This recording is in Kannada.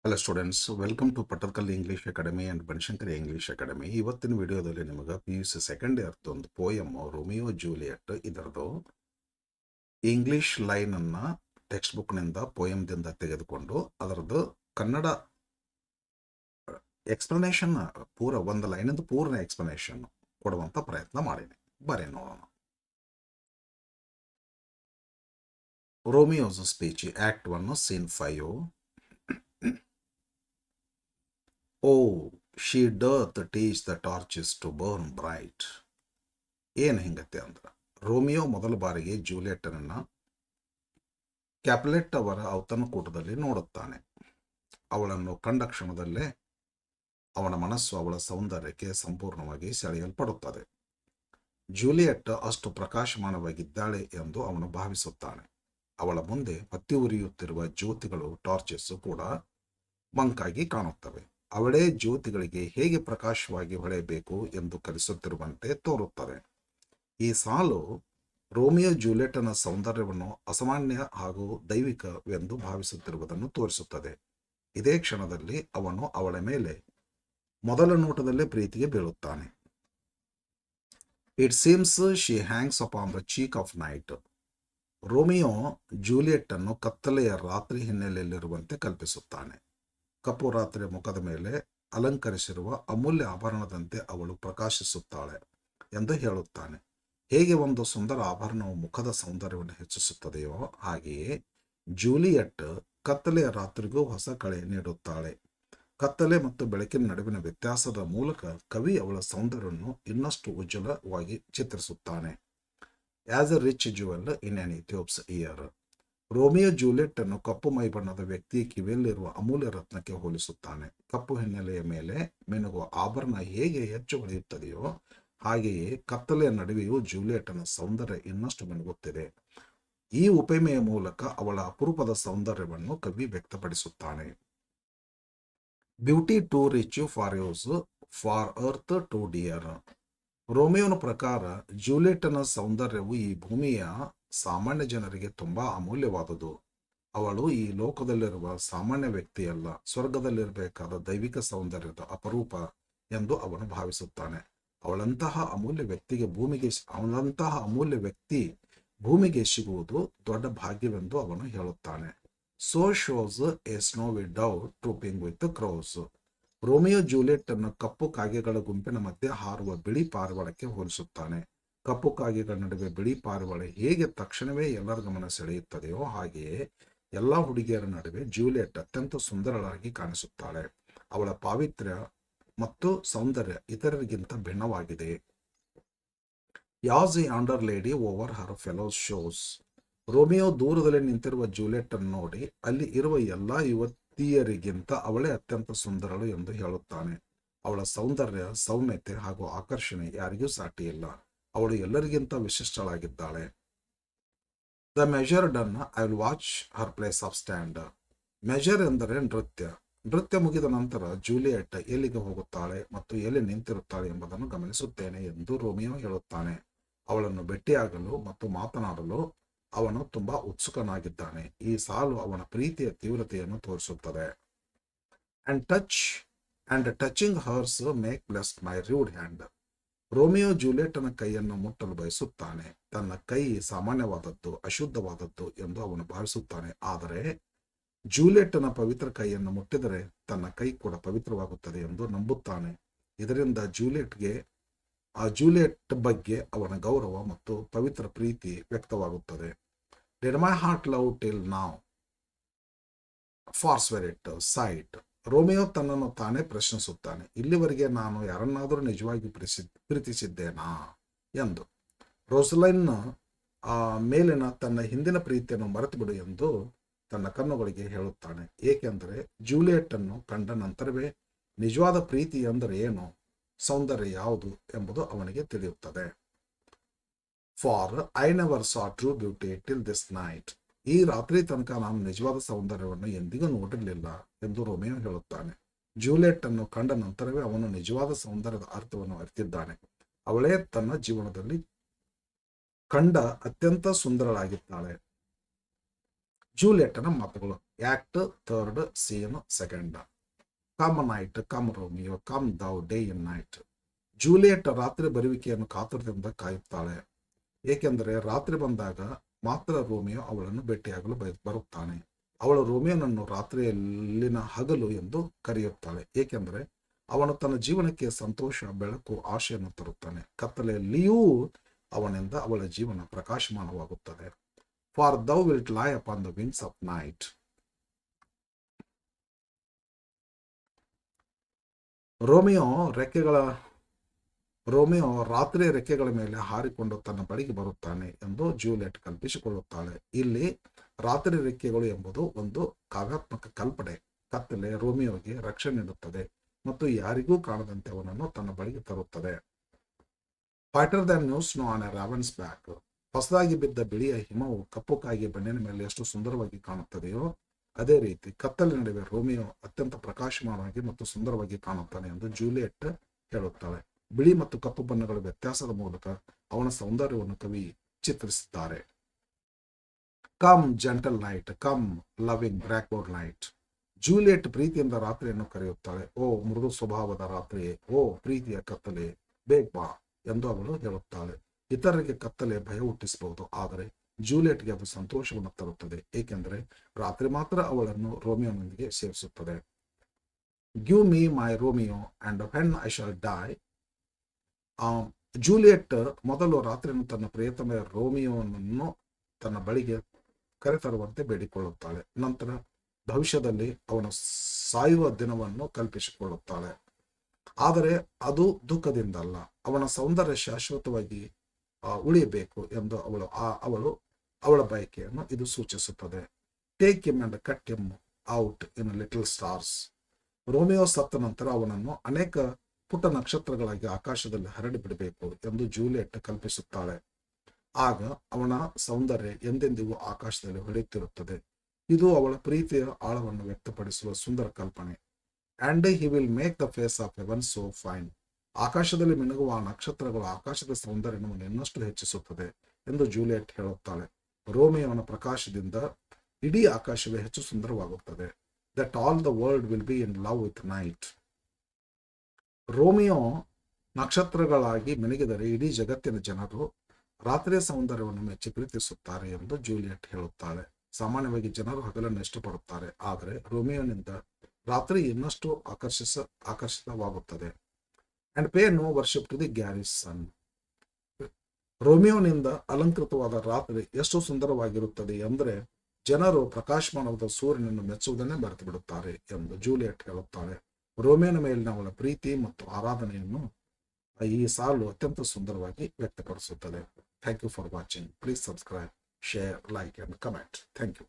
Hello students, welcome to Pattadakallu English academy and Banashankari English academy. ಇವತ್ತಿನ ವಿಡಿಯೋದಲ್ಲಿ ನಿಮಗೆ PUC ಸೆಕೆಂಡ್ ಇಯರ್ದು ಒಂದು ಪೋಯಮ್ ರೋಮಿಯೋ ಜೂಲಿಯಟ್ ಇದರದು ಇಂಗ್ಲೀಷ್ ಲೈನನ್ನು ಟೆಕ್ಸ್ಟ್ ಬುಕ್ನಿಂದ ಪೋಯಮ್ದಿಂದ ತೆಗೆದುಕೊಂಡು ಅದರದ್ದು ಕನ್ನಡ ಎಕ್ಸ್ಪ್ಲನೇಷನ್ ಒಂದು ಲೈನಿಂದ ಪೂರ್ಣ ಎಕ್ಸ್ಪ್ಲನೇಷನ್ ಕೊಡುವಂಥ ಪ್ರಯತ್ನ ಮಾಡೀನಿ. ಬರೀ ನೋಡೋಣ. Romeo's speech, act 1, scene 5. Oh, she doth teach the torches to burn bright. ಏನು ಹಿಂಗತ್ತೆ ಅಂದ್ರೆ, ರೋಮಿಯೋ ಮೊದಲ ಬಾರಿಗೆ ಜೂಲಿಯೆಟ್ಟನನ್ನು ಕ್ಯಾಪುಲೆಟ್ ಅವರ ಔತಣಕೂಟದಲ್ಲಿ ನೋಡುತ್ತಾನೆ. ಅವಳನ್ನು ಕಂಡ ಕ್ಷಣದಲ್ಲೇ ಅವನ ಮನಸ್ಸು ಅವಳ ಸೌಂದರ್ಯಕ್ಕೆ ಸಂಪೂರ್ಣವಾಗಿ ಸೆಳೆಯಲ್ಪಡುತ್ತದೆ. ಜೂಲಿಯೆಟ್ ಅಷ್ಟು ಪ್ರಕಾಶಮಾನವಾಗಿದ್ದಾಳೆ ಎಂದು ಅವನು ಭಾವಿಸುತ್ತಾನೆ. ಅವಳ ಮುಂದೆ ಹೊತ್ತಿ ಉರಿಯುತ್ತಿರುವ ಜ್ಯೋತಿಗಳು, ಟಾರ್ಚಸ್ ಕೂಡ ಮಂಕಾಗಿ ಕಾಣುತ್ತವೆ. ಅವಳೇ ಜ್ಯೋತಿಗಳಿಗೆ ಹೇಗೆ ಪ್ರಕಾಶವಾಗಿ ಹೊಳೆಯಬೇಕು ಎಂದು ಕಲಿಸುತ್ತಿರುವಂತೆ ತೋರುತ್ತದೆ. ಈ ಸಾಲು ರೋಮಿಯೋ ಜೂಲಿಯೆಟನ ಸೌಂದರ್ಯವನ್ನು ಅಸಾಮಾನ್ಯ ಹಾಗೂ ದೈವಿಕವೆಂದು ಭಾವಿಸುತ್ತಿರುವುದನ್ನು ತೋರಿಸುತ್ತದೆ. ಇದೇ ಕ್ಷಣದಲ್ಲಿ ಅವನು ಅವಳ ಮೇಲೆ ಮೊದಲ ನೋಟದಲ್ಲೇ ಪ್ರೀತಿಗೆ ಬೀಳುತ್ತಾನೆ. It seems she hangs upon the cheek of night. Romeo ಜೂಲಿಯೆಟ್ಟನ್ನು ಕತ್ತಲೆಯ ರಾತ್ರಿ ಹಿನ್ನೆಲೆಯಲ್ಲಿರುವಂತೆ ಕಲ್ಪಿಸುತ್ತಾನೆ. ಕಪ್ಪು ರಾತ್ರಿಯ ಮುಖದ ಮೇಲೆ ಅಲಂಕರಿಸಿರುವ ಅಮೂಲ್ಯ ಆಭರಣದಂತೆ ಅವಳು ಪ್ರಕಾಶಿಸುತ್ತಾಳೆ ಎಂದು ಹೇಳುತ್ತಾನೆ. ಹೇಗೆ ಒಂದು ಸುಂದರ ಆಭರಣವು ಮುಖದ ಸೌಂದರ್ಯವನ್ನು ಹೆಚ್ಚಿಸುತ್ತದೆಯೋ ಹಾಗೆಯೇ ಜೂಲಿಯೆಟ್ ಕತ್ತಲೆಯ ರಾತ್ರಿಗೂ ಹೊಸ ಕಳೆ ನೀಡುತ್ತಾಳೆ. ಕತ್ತಲೆ ಮತ್ತು ಬೆಳಕಿನ ನಡುವಿನ ವ್ಯತ್ಯಾಸದ ಮೂಲಕ ಕವಿ ಅವಳ ಸೌಂದರ್ಯವನ್ನು ಇನ್ನಷ್ಟು ಉಜ್ವಲವಾಗಿ ಚಿತ್ರಿಸುತ್ತಾನೆ. As a rich jewel in an Ethiope's ear. Romeo Juliet ಅನ್ನು ಕಪ್ಪು ಮೈಬಣ್ಣದ ವ್ಯಕ್ತಿಯ ಕಿವಿಯಲ್ಲಿರುವ ಅಮೂಲ್ಯ ರತ್ನಕ್ಕೆ ಹೋಲಿಸುತ್ತಾನೆ. ಕಪ್ಪು ಹಿನ್ನೆಲೆಯ ಮೇಲೆ ಮಿನುಗುವ ಆಭರಣ ಹೇಗೆ ಹೆಚ್ಚು ಹೊಳೆಯುತ್ತದೆಯೋ ಹಾಗೆಯೇ ಕತ್ತಲೆಯ ನಡುವೆಯೂ ಜೂಲಿಯೆಟನ ಸೌಂದರ್ಯ ಇನ್ನಷ್ಟು ಮಿನುಗುತ್ತಿದೆ. ಈ ಉಪಮೆಯ ಮೂಲಕ ಅವಳ ಅಪರೂಪದ ಸೌಂದರ್ಯವನ್ನು ಕವಿ ವ್ಯಕ್ತಪಡಿಸುತ್ತಾನೆ. Beauty too rich for use, for earth too dear. ರೋಮಿಯೋನ ಪ್ರಕಾರ ಜೂಲಿಯೆಟನ ಸೌಂದರ್ಯವು ಈ ಭೂಮಿಯ ಸಾಮಾನ್ಯ ಜನರಿಗೆ ತುಂಬಾ ಅಮೂಲ್ಯವಾದುದು. ಅವಳು ಈ ಲೋಕದಲ್ಲಿರುವ ಸಾಮಾನ್ಯ ವ್ಯಕ್ತಿಯಲ್ಲ, ಸ್ವರ್ಗದಲ್ಲಿರಬೇಕಾದ ದೈವಿಕ ಸೌಂದರ್ಯದ ಅಪರೂಪ ಎಂದು ಅವನು ಭಾವಿಸುತ್ತಾನೆ. ಅವಳಂತಹ ಅಮೂಲ್ಯ ವ್ಯಕ್ತಿ ಭೂಮಿಗೆ ಸಿಗುವುದು ದೊಡ್ಡ ಭಾಗ್ಯವೆಂದು ಅವನು ಹೇಳುತ್ತಾನೆ. So shows a snowy dove trooping with crows. Romeo Juliet ಅನ್ನು ಕಪ್ಪು ಕಾಗೆಗಳ ಗುಂಪಿನ ಮಧ್ಯೆ ಹಾರುವ ಬಿಳಿ ಪಾರಿವಾಳಕ್ಕೆ ಹೋಲಿಸುತ್ತಾನೆ. ಕಪ್ಪು ಕಾಗೆಗಳ ನಡುವೆ ಬಿಳಿ ಪಾರಿವಾಳ ಹೇಗೆ ತಕ್ಷಣವೇ ಎಲ್ಲರ ಗಮನ ಸೆಳೆಯುತ್ತದೆಯೋ ಹಾಗೆಯೇ ಎಲ್ಲ ಹುಡುಗಿಯರ ನಡುವೆ ಜೂಲಿಯೆಟ್ ಅತ್ಯಂತ ಸುಂದರಳಾಗಿ ಕಾಣಿಸುತ್ತಾಳೆ. ಅವಳ ಪಾವಿತ್ರ್ಯ ಮತ್ತು ಸೌಂದರ್ಯ ಇತರರಿಗಿಂತ ಭಿನ್ನವಾಗಿದೆ. As yonder lady over her fellows shows. Romeo ದೂರದಲ್ಲಿ ನಿಂತಿರುವ ಜೂಲಿಯೆಟ್ ಅನ್ನು ನೋಡಿ ಅಲ್ಲಿ ಇರುವ ಎಲ್ಲ ಯುವತಿಯರಿಗಿಂತ ಅವಳೇ ಅತ್ಯಂತ ಸುಂದರಳು ಎಂದು ಹೇಳುತ್ತಾನೆ. ಅವಳ ಸೌಂದರ್ಯ, ಸೌಮ್ಯತೆ ಹಾಗೂ ಆಕರ್ಷಣೆ ಯಾರಿಗೂ ಸಾಟಿಯಿಲ್ಲ. ಅವಳು ಎಲ್ಲರಿಗಿಂತ ವಿಶಿಷ್ಟಳಾಗಿದ್ದಾಳೆ. The measure done, I will watch her place of stand. Measure ಎಂದರೆ ನೃತ್ಯ. ನೃತ್ಯ ಮುಗಿದ ನಂತರ ಜೂಲಿಯೆಟ್ ಎಲ್ಲಿಗೆ ಹೋಗುತ್ತಾಳೆ ಮತ್ತು ಎಲ್ಲಿ ನಿಂತಿರುತ್ತಾಳೆ ಎಂಬುದನ್ನು ಗಮನಿಸುತ್ತೇನೆ ಎಂದು ರೋಮಿಯೋ ಹೇಳುತ್ತಾನೆ. ಅವಳನ್ನು ಭೇಟಿಯಾಗಲು ಮತ್ತು ಮಾತನಾಡಲು ಅವನು ತುಂಬಾ ಉತ್ಸುಕನಾಗಿದ್ದಾನೆ. ಈ ಸಾಲು ಅವನ ಪ್ರೀತಿಯ ತೀವ್ರತೆಯನ್ನು ತೋರಿಸುತ್ತದೆ. And touching hers make blessed my rude hand. Romeo ಜೂಲಿಯೆಟನ ಕೈಯನ್ನು ಮುಟ್ಟಲು ಬಯಸುತ್ತಾನೆ. ತನ್ನ ಕೈ ಸಾಮಾನ್ಯವಾದದ್ದು, ಅಶುದ್ಧವಾದದ್ದು ಎಂದು ಅವನು ಭಾವಿಸುತ್ತಾನೆ. ಆದರೆ ಜೂಲಿಯೆಟನ ಪವಿತ್ರ ಕೈಯನ್ನು ಮುಟ್ಟಿದರೆ ತನ್ನ ಕೈ ಕೂಡ ಪವಿತ್ರವಾಗುತ್ತದೆ ಎಂದು ನಂಬುತ್ತಾನೆ. ಇದರಿಂದ ಜೂಲಿಯೆಟ್ ಬಗ್ಗೆ ಅವನ ಗೌರವ ಮತ್ತು ಪವಿತ್ರ ಪ್ರೀತಿ ವ್ಯಕ್ತವಾಗುತ್ತದೆ. Did my heart love till now forswear it site. Romeo ತನ್ನನ್ನು ತಾನೇ ಪ್ರಶ್ನಿಸುತ್ತಾನೆ. ಇಲ್ಲಿವರೆಗೆ ನಾನು ಯಾರನ್ನಾದರೂ ನಿಜವಾಗಿ ಪ್ರೀತಿಸಿದ್ದೇನಾ ಎಂದು. ರೋಸಲೈನ್ ಮೇಲಿನ ತನ್ನ ಹಿಂದಿನ ಪ್ರೀತಿಯನ್ನು ಮರೆತುಬಿಡು ಎಂದು ತನ್ನ ಕಣ್ಣುಗಳಿಗೆ ಹೇಳುತ್ತಾನೆ. ಏಕೆಂದರೆ ಜೂಲಿಯೆಟ್ ಅನ್ನು ಕಂಡ ನಂತರವೇ ನಿಜವಾದ ಪ್ರೀತಿ ಎಂದರೆ ಏನು, ಸೌಂದರ್ಯ ಯಾವುದು ಎಂಬುದು ಅವನಿಗೆ ತಿಳಿಯುತ್ತದೆ. For I never saw true beauty till this night. ಈ ರಾತ್ರಿ ತನಕ ನಾನು ನಿಜವಾದ ಸೌಂದರ್ಯವನ್ನು ಎಂದಿಗೂ ನೋಡಿರಲಿಲ್ಲ ಎಂದು ರೋಮಿಯೋ ಹೇಳುತ್ತಾನೆ. ಜೂಲಿಯೆಟ್ ಅನ್ನು ಕಂಡ ನಂತರವೇ ಅವನು ನಿಜವಾದ ಸೌಂದರ್ಯದ ಅರ್ಥವನ್ನು ಅರಿತಿದ್ದಾನೆ. ಅವಳೇ ತನ್ನ ಜೀವನದಲ್ಲಿ ಕಂಡ ಅತ್ಯಂತ ಸುಂದರಳಾಗಿದ್ದಾಳೆ. ಜೂಲಿಯೆಟ್ನ ಮಾತುಗಳು. Act third, scene second. Come night, come Romeo, come thou day in night. Juliet ರಾತ್ರಿ ಬರುವಿಕೆಯನ್ನು ಕಾತುರದಿಂದ ಕಾಯುತ್ತಾಳೆ, ಏಕೆಂದರೆ ರಾತ್ರಿ ಬಂದಾಗ ಮಾತ್ರ ರೋಮಿಯೋ ಅವಳನ್ನು ಭೇಟಿಯಾಗಲು ಬರುತ್ತಾನೆ. ಅವಳು ರೋಮಿಯೋನನ್ನು ರಾತ್ರಿಯಲ್ಲಿನ ಹಗಲು ಎಂದು ಕರೆಯುತ್ತಾಳೆ, ಏಕೆಂದರೆ ಅವನು ತನ್ನ ಜೀವನಕ್ಕೆ ಸಂತೋಷ, ಬೆಳಕು, ಆಶೆಯನ್ನು ತರುತ್ತಾನೆ. ಕತ್ತಲೆಯಲ್ಲಿಯೂ ಅವನಿಂದ ಅವಳ ಜೀವನ ಪ್ರಕಾಶಮಾನವಾಗುತ್ತದೆ. For thou wilt lie upon the wings of night. Romeo ರಾತ್ರಿ ರೆಕ್ಕೆಗಳ ಮೇಲೆ ಹಾರಿಕೊಂಡು ತನ್ನ ಬಳಿಗೆ ಬರುತ್ತಾನೆ ಎಂದು ಜೂಲಿಯೆಟ್ ಕಲ್ಪಿಸಿಕೊಳ್ಳುತ್ತಾಳೆ. ಇಲ್ಲಿ ರಾತ್ರಿ ರೆಕ್ಕೆಗಳು ಎಂಬುದು ಒಂದು ಕಾವ್ಯಾತ್ಮಕ ಕಲ್ಪನೆ. ಕತ್ತಲೆ ರೋಮಿಯೋಗೆ ರಕ್ಷಣೆ ನೀಡುತ್ತದೆ ಮತ್ತು ಯಾರಿಗೂ ಕಾಣದಂತೆ ಅವನನ್ನು ತನ್ನ ಬಳಿಗೆ ತರುತ್ತದೆ. Whiter than new snow on a raven's back. ಹೊಸದಾಗಿ ಬಿದ್ದ ಬಿಳಿಯ ಹಿಮವು ಕಪ್ಪು ಕಾಯಿಯ ಬೆನ್ನಿನ ಮೇಲೆ ಎಷ್ಟು ಸುಂದರವಾಗಿ ಕಾಣುತ್ತದೆಯೋ ಅದೇ ರೀತಿ ಕತ್ತಲೆ ನಡುವೆ ರೋಮಿಯೋ ಅತ್ಯಂತ ಪ್ರಕಾಶಮಾನವಾಗಿ ಮತ್ತು ಸುಂದರವಾಗಿ ಕಾಣುತ್ತಾನೆ ಎಂದು ಜೂಲಿಯೆಟ್ ಹೇಳುತ್ತಾಳೆ. ಬಿಳಿ ಮತ್ತು ಕಪ್ಪು ಬಣ್ಣಗಳ ವ್ಯತ್ಯಾಸದ ಮೂಲಕ ಅವನ ಸೌಂದರ್ಯವನ್ನು ಕವಿ ಚಿತ್ರಿಸಿದ್ದಾರೆ. Come gentle night, come loving black browed night. Juliet ಪ್ರೀತಿಯಿಂದ ರಾತ್ರಿಯನ್ನು ಕರೆಯುತ್ತಾಳೆ. ಓ ಮೃದು ಸ್ವಭಾವದ ರಾತ್ರಿಯೇ, ಓ ಪ್ರೀತಿಯ ಕತ್ತಲೆ, ಬೇಗ ಬಾ ಎಂದು ಅವಳು ಹೇಳುತ್ತಾಳೆ. ಇತರರಿಗೆ ಕತ್ತಲೆ ಭಯ ಹುಟ್ಟಿಸಬಹುದು, ಆದರೆ ಜೂಲಿಯೆಟ್ಗೆ ಅದು ಸಂತೋಷವನ್ನು ತರುತ್ತದೆ, ಏಕೆಂದರೆ ರಾತ್ರಿ ಮಾತ್ರ ಅವಳನ್ನು ರೋಮಿಯೋನೊಂದಿಗೆ ಸೇರಿಸುತ್ತದೆ. Give me my Romeo and when I shall die. Juliet ಮೊದಲು ರಾತ್ರಿಯನ್ನು ತನ್ನ ಪ್ರಿಯತಮೆಯ ರೋಮಿಯೋನನ್ನು ತನ್ನ ಬಳಿಗೆ ಕರೆತರುವಂತೆ ಬೇಡಿಕೊಳ್ಳುತ್ತಾಳೆ. ನಂತರ ಭವಿಷ್ಯದಲ್ಲಿ ಅವನು ಸಾಯುವ ದಿನವನ್ನು ಕಲ್ಪಿಸಿಕೊಳ್ಳುತ್ತಾಳೆ. ಆದರೆ ಅದು ದುಃಖದಿಂದಲ್ಲ, ಅವನ ಸೌಂದರ್ಯ ಶಾಶ್ವತವಾಗಿ ಉಳಿಯಬೇಕು ಎಂದು ಅವಳ ಬಯಕೆಯನ್ನು ಇದು ಸೂಚಿಸುತ್ತದೆ. Take him and cut him out in little stars. Romeo ಸತ್ತ ನಂತರ ಅವನನ್ನು ಅನೇಕ ಪುಟ್ಟ ನಕ್ಷತ್ರಗಳಾಗಿ ಆಕಾಶದಲ್ಲಿ ಹರಡಿ ಬಿಡಬೇಕು ಎಂದು ಜೂಲಿಯೆಟ್ ಕಲ್ಪಿಸುತ್ತಾಳೆ. ಆಗ ಅವನ ಸೌಂದರ್ಯ ಎಂದೆಂದಿಗೂ ಆಕಾಶದಲ್ಲಿ ಹೊಳೆಯುತ್ತಿರುತ್ತದೆ. ಇದು ಅವಳ ಪ್ರೀತಿಯ ಆಳವನ್ನು ವ್ಯಕ್ತಪಡಿಸುವ ಸುಂದರ ಕಲ್ಪನೆ. And he will make the face of heaven so fine. ಆಕಾಶದಲ್ಲಿ ಮಿನುಗುವ ನಕ್ಷತ್ರಗಳು ಆಕಾಶದ ಸೌಂದರ್ಯವನ್ನು ಇನ್ನಷ್ಟು ಹೆಚ್ಚಿಸುತ್ತದೆ ಎಂದು ಜೂಲಿಯೆಟ್ ಹೇಳುತ್ತಾಳೆ. ರೋಮಿಯೋನ ಪ್ರಕಾಶದಿಂದ ಇಡೀ ಆಕಾಶವೇ ಹೆಚ್ಚು ಸುಂದರವಾಗುತ್ತದೆ. That all the world will be in love with night. Romeo ನಕ್ಷತ್ರಗಳಾಗಿ ಮಿನುಗಿದರೆ ಇಡೀ ಜಗತ್ತಿನ ಜನರು ರಾತ್ರಿಯ ಸೌಂದರ್ಯವನ್ನು ಮೆಚ್ಚಿ ಪ್ರೀತಿಸುತ್ತಾರೆ ಎಂದು ಜೂಲಿಯೆಟ್ ಹೇಳುತ್ತಾಳೆ. ಸಾಮಾನ್ಯವಾಗಿ ಜನರು ಹಗಲನ್ನು ಇಷ್ಟಪಡುತ್ತಾರೆ, ಆದರೆ ರೋಮಿಯೋನಿಂದ ರಾತ್ರಿ ಇನ್ನಷ್ಟು ಆಕರ್ಷಿತವಾಗುತ್ತದೆ. And pay no worship to the garish sun. ರೋಮಿಯೋನಿಂದ ಅಲಂಕೃತವಾದ ರಾತ್ರಿ ಎಷ್ಟು ಸುಂದರವಾಗಿರುತ್ತದೆ ಎಂದರೆ ಜನರು ಪ್ರಕಾಶಮಾನವಾದ ಸೂರ್ಯನನ್ನು ಮೆಚ್ಚುವುದನ್ನೇ ಮರೆತು ಬಿಡುತ್ತಾರೆ ಎಂದು ಜೂಲಿಯೆಟ್ ಹೇಳುತ್ತಾಳೆ. ರೋಮಿಯೋನ ಮೇಲಿನ ಅವಳ ಪ್ರೀತಿ ಮತ್ತು ಆರಾಧನೆಯನ್ನು ಈ ಸಾಲು ಅತ್ಯಂತ ಸುಂದರವಾಗಿ ವ್ಯಕ್ತಪಡಿಸುತ್ತದೆ. Thank you for watching. Please subscribe, share, like and comment. Thank you.